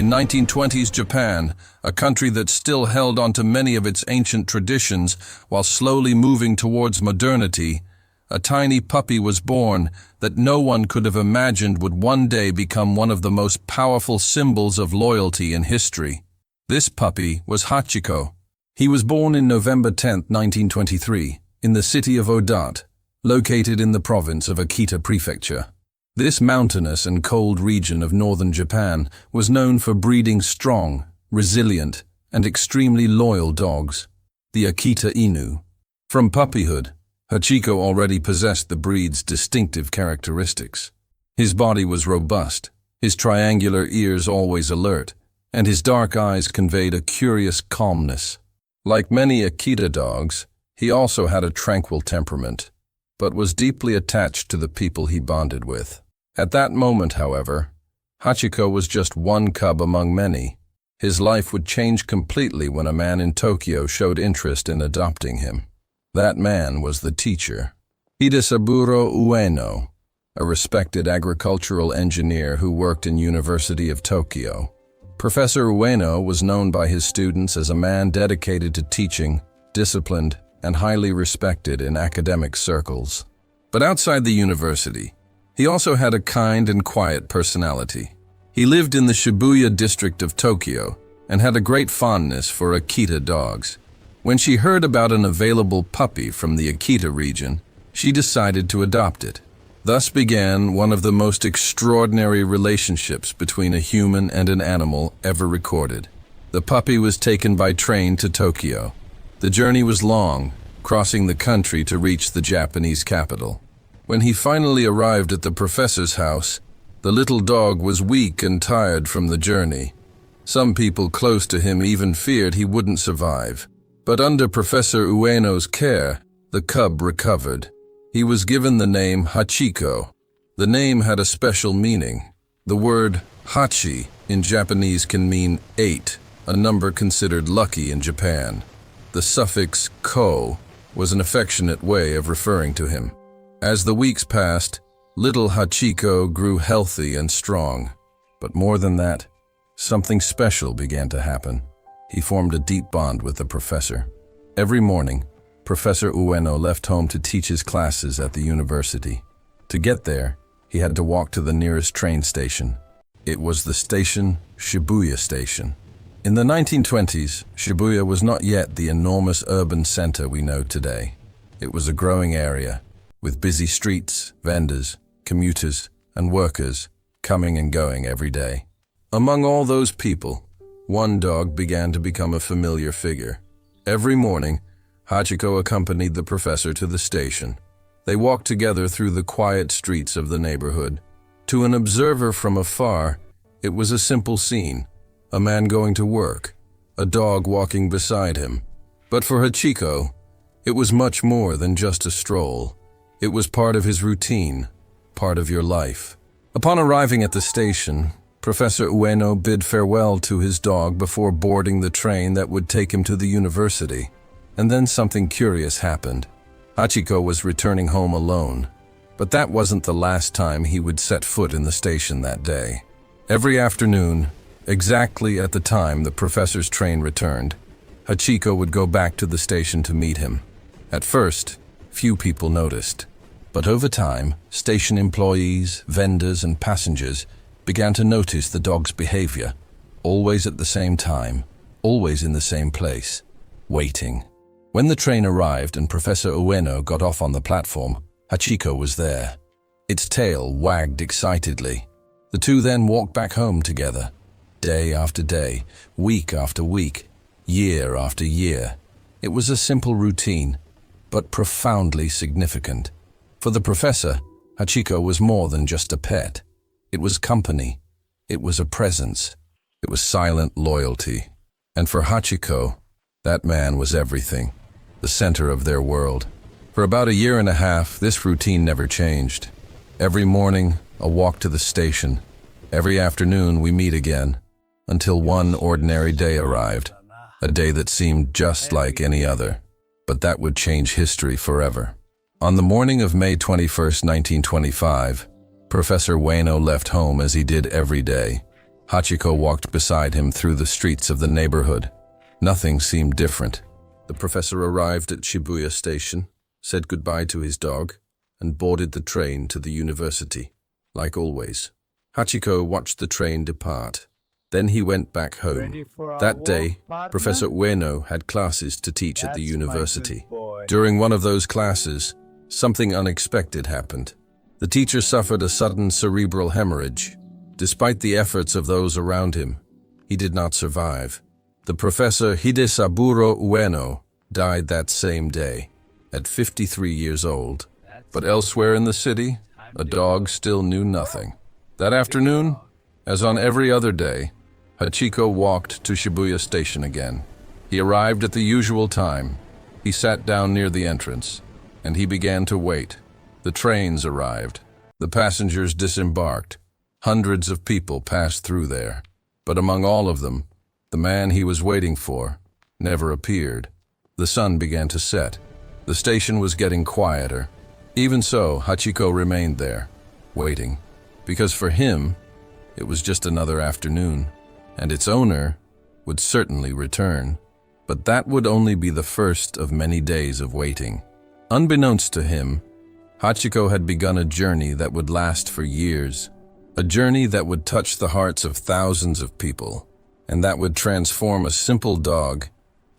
In 1920s Japan, a country that still held onto many of its ancient traditions while slowly moving towards modernity, a tiny puppy was born that no one could have imagined would one day become one of the most powerful symbols of loyalty in history. This puppy was Hachiko. He was born in November 10, 1923, in the city of Odate, located in the province of Akita Prefecture. This mountainous and cold region of northern Japan was known for breeding strong, resilient, and extremely loyal dogs, the Akita Inu. From puppyhood, Hachiko already possessed the breed's distinctive characteristics. His body was robust, his triangular ears always alert, and his dark eyes conveyed a curious calmness. Like many Akita dogs, he also had a tranquil temperament, but was deeply attached to the people he bonded with. At that moment, however, Hachiko was just one cub among many. His life would change completely when a man in Tokyo showed interest in adopting him. That man was the teacher, Hidesaburo Ueno, a respected agricultural engineer who worked in University of Tokyo. Professor Ueno was known by his students as a man dedicated to teaching, disciplined, and highly respected in academic circles. But outside the university, he also had a kind and quiet personality. He lived in the Shibuya district of Tokyo and had a great fondness for Akita dogs. When she heard about an available puppy from the Akita region, she decided to adopt it. Thus began one of the most extraordinary relationships between a human and an animal ever recorded. The puppy was taken by train to Tokyo. The journey was long, crossing the country to reach the Japanese capital. When he finally arrived at the professor's house, the little dog was weak and tired from the journey. Some people close to him even feared he wouldn't survive. But under Professor Ueno's care, the cub recovered. He was given the name Hachiko. The name had a special meaning. The word hachi in Japanese can mean 8, a number considered lucky in Japan. The suffix ko was an affectionate way of referring to him. As the weeks passed, little Hachiko grew healthy and strong. But more than that, something special began to happen. He formed a deep bond with the professor. Every morning, Professor Ueno left home to teach his classes at the university. To get there, he had to walk to the nearest train station. It was the station, Shibuya Station. In the 1920s, Shibuya was not yet the enormous urban center we know today. It was a growing area, with busy streets, vendors, commuters, and workers coming and going every day. Among all those people, one dog began to become a familiar figure. Every morning, Hachiko accompanied the professor to the station. They walked together through the quiet streets of the neighborhood. To an observer from afar, it was a simple scene, a man going to work, a dog walking beside him. But for Hachiko, it was much more than just a stroll. It was part of his routine, part of your life. Upon arriving at the station, Professor Ueno bid farewell to his dog before boarding the train that would take him to the university. And then something curious happened. Hachiko was returning home alone. But that wasn't the last time he would set foot in the station that day. Every afternoon, exactly at the time the professor's train returned, Hachiko would go back to the station to meet him. At first, few people noticed. But over time, station employees, vendors, and passengers began to notice the dog's behavior, always at the same time, always in the same place, waiting. When the train arrived and Professor Ueno got off on the platform, Hachiko was there. Its tail wagged excitedly. The two then walked back home together, day after day, week after week, year after year. It was a simple routine, but profoundly significant. For the professor, Hachiko was more than just a pet. It was company. It was a presence. It was silent loyalty. And for Hachiko, that man was everything, the center of their world. For about a year and a half, this routine never changed. Every morning, a walk to the station. Every afternoon, we meet again, until one ordinary day arrived, a day that seemed just like any other. But that would change history forever. On the morning of May 21, 1925, Professor Ueno left home as he did every day. Hachiko walked beside him through the streets of the neighborhood. Nothing seemed different. The professor arrived at Shibuya Station, said goodbye to his dog, and boarded the train to the university. Like always, Hachiko watched the train depart. Then he went back home. That day, Professor Ueno had classes to teach at the university. During one of those classes, something unexpected happened. The teacher suffered a sudden cerebral hemorrhage. Despite the efforts of those around him, he did not survive. The professor Hidesaburo Ueno died that same day, at 53 years old. But elsewhere in the city, a dog still knew nothing. That afternoon, as on every other day, Hachiko walked to Shibuya Station again. He arrived at the usual time. He sat down near the entrance, and he began to wait. The trains arrived. The passengers disembarked. Hundreds of people passed through there. But among all of them, the man he was waiting for never appeared. The sun began to set. The station was getting quieter. Even so, Hachiko remained there, waiting, because for him, it was just another afternoon, and its owner would certainly return. But that would only be the first of many days of waiting. Unbeknownst to him, Hachiko had begun a journey that would last for years, a journey that would touch the hearts of thousands of people, and that would transform a simple dog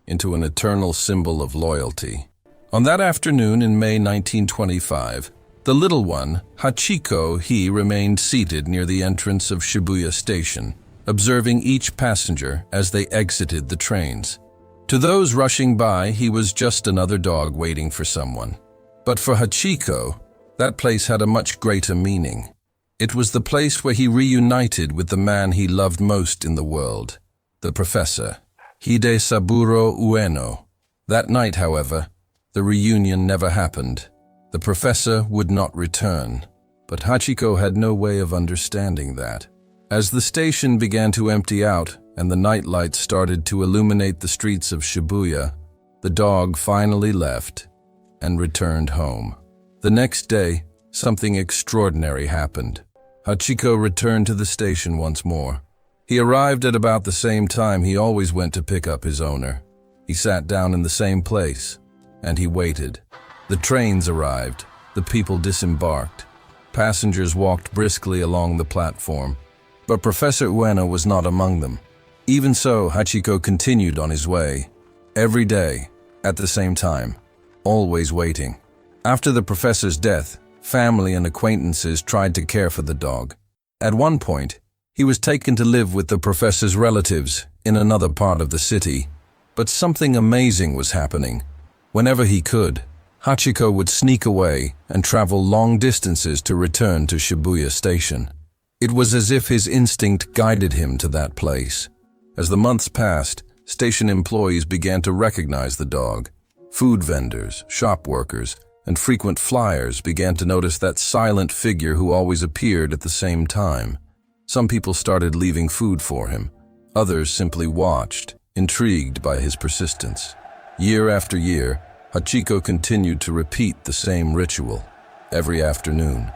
into an eternal symbol of loyalty. On that afternoon in May 1925, the little one, Hachiko, remained seated near the entrance of Shibuya Station, observing each passenger as they exited the trains. To those rushing by, he was just another dog waiting for someone. But for Hachiko, that place had a much greater meaning. It was the place where he reunited with the man he loved most in the world, the professor, Hidesaburo Ueno. That night, however, the reunion never happened. The professor would not return, but Hachiko had no way of understanding that. As the station began to empty out and the night lights started to illuminate the streets of Shibuya, the dog finally left and returned home. The next day, something extraordinary happened. Hachiko returned to the station once more. He arrived at about the same time he always went to pick up his owner. He sat down in the same place, and he waited. The trains arrived, the people disembarked. Passengers walked briskly along the platform, but Professor Ueno was not among them. Even so, Hachiko continued on his way, every day, at the same time, always waiting. After the professor's death, family and acquaintances tried to care for the dog. At one point, he was taken to live with the professor's relatives in another part of the city. But something amazing was happening. Whenever he could, Hachiko would sneak away and travel long distances to return to Shibuya Station. It was as if his instinct guided him to that place. As the months passed, station employees began to recognize the dog. Food vendors, shop workers, and frequent flyers began to notice that silent figure who always appeared at the same time. Some people started leaving food for him. Others simply watched, intrigued by his persistence. Year after year, Hachiko continued to repeat the same ritual, every afternoon,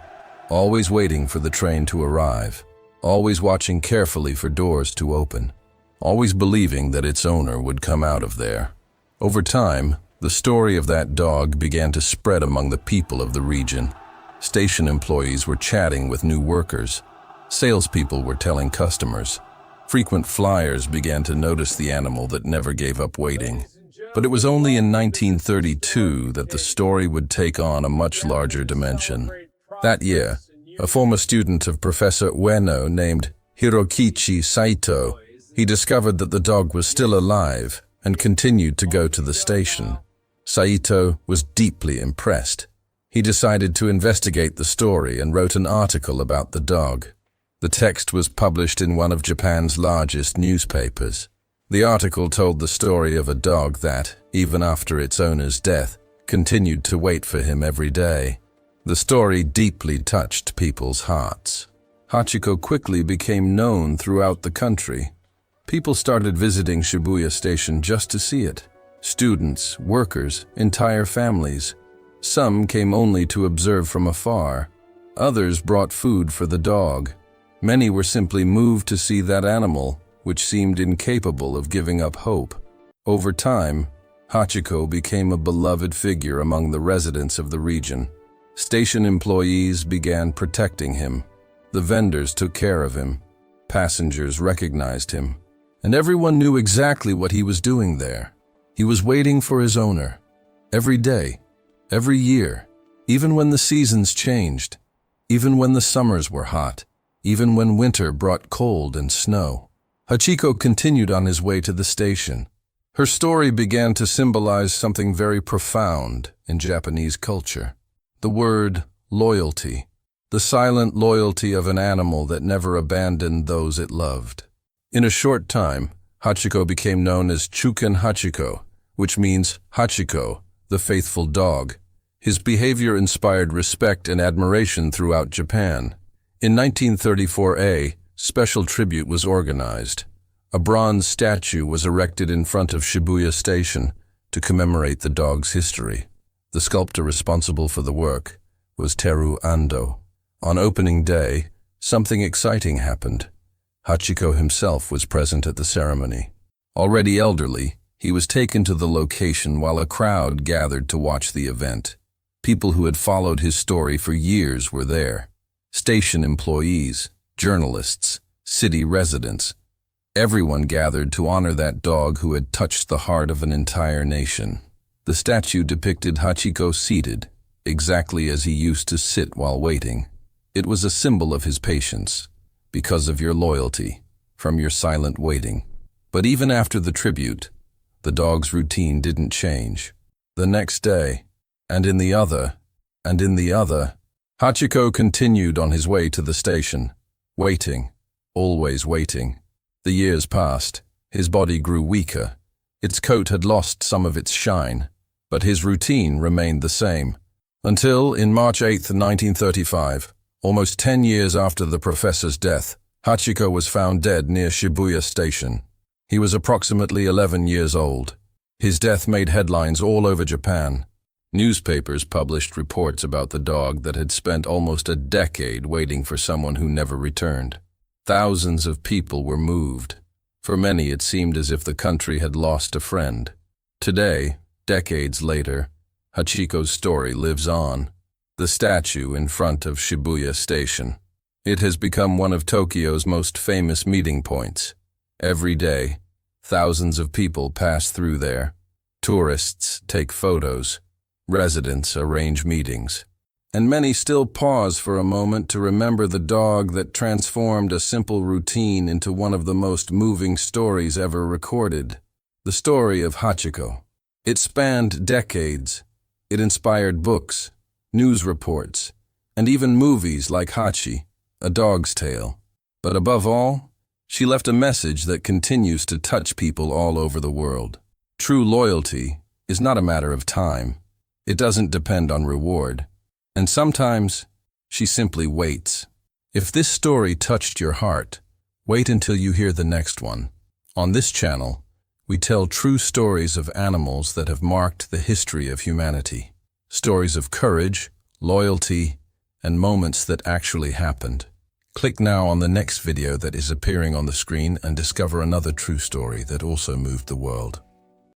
always waiting for the train to arrive, always watching carefully for doors to open, always believing that its owner would come out of there. Over time, the story of that dog began to spread among the people of the region. Station employees were chatting with new workers. Salespeople were telling customers. Frequent flyers began to notice the animal that never gave up waiting. But it was only in 1932 that the story would take on a much larger dimension. That year, a former student of Professor Ueno named Hirokichi Saito, he discovered that the dog was still alive and continued to go to the station. Saito was deeply impressed. He decided to investigate the story and wrote an article about the dog. The text was published in one of Japan's largest newspapers. The article told the story of a dog that, even after its owner's death, continued to wait for him every day. The story deeply touched people's hearts. Hachiko quickly became known throughout the country. People started visiting Shibuya Station just to see it. Students, workers, entire families. Some came only to observe from afar. Others brought food for the dog. Many were simply moved to see that animal, which seemed incapable of giving up hope. Over time, Hachiko became a beloved figure among the residents of the region. Station employees began protecting him. The vendors took care of him. Passengers recognized him. And everyone knew exactly what he was doing there. He was waiting for his owner. Every day, every year, even when the seasons changed, even when the summers were hot, even when winter brought cold and snow. Hachiko continued on his way to the station. Her story began to symbolize something very profound in Japanese culture. The word loyalty. The silent loyalty of an animal that never abandoned those it loved. In a short time, Hachiko became known as Chuken Hachiko, which means Hachiko, the faithful dog. His behavior inspired respect and admiration throughout Japan. In 1934, a special tribute was organized. A bronze statue was erected in front of Shibuya Station to commemorate the dog's history. The sculptor responsible for the work was Teru Ando. On opening day, something exciting happened. Hachiko himself was present at the ceremony. Already elderly, he was taken to the location while a crowd gathered to watch the event. People who had followed his story for years were there. Station employees, journalists, city residents. Everyone gathered to honor that dog who had touched the heart of an entire nation. The statue depicted Hachiko seated, exactly as he used to sit while waiting. It was a symbol of his patience, because of your loyalty, from your silent waiting. But even after the tribute, the dog's routine didn't change. The next day, and in the other, Hachiko continued on his way to the station, waiting, always waiting. The years passed. His body grew weaker. Its coat had lost some of its shine, but his routine remained the same. Until, in March 8, 1935, almost 10 years after the professor's death, Hachiko was found dead near Shibuya Station. He was approximately 11 years old. His death made headlines all over Japan. Newspapers published reports about the dog that had spent almost a decade waiting for someone who never returned. Thousands of people were moved. For many, it seemed as if the country had lost a friend. Today, decades later, Hachiko's story lives on. The statue in front of Shibuya Station. It has become one of Tokyo's most famous meeting points. Every day, thousands of people pass through there. Tourists take photos. Residents arrange meetings. And many still pause for a moment to remember the dog that transformed a simple routine into one of the most moving stories ever recorded. The story of Hachiko. It spanned decades. It inspired books, news reports, and even movies like Hachi, A Dog's Tale. But above all, she left a message that continues to touch people all over the world. True loyalty is not a matter of time. It doesn't depend on reward. And sometimes, she simply waits. If this story touched your heart, wait until you hear the next one. On this channel, we tell true stories of animals that have marked the history of humanity. Stories of courage, loyalty, and moments that actually happened. Click now on the next video that is appearing on the screen and discover another true story that also moved the world.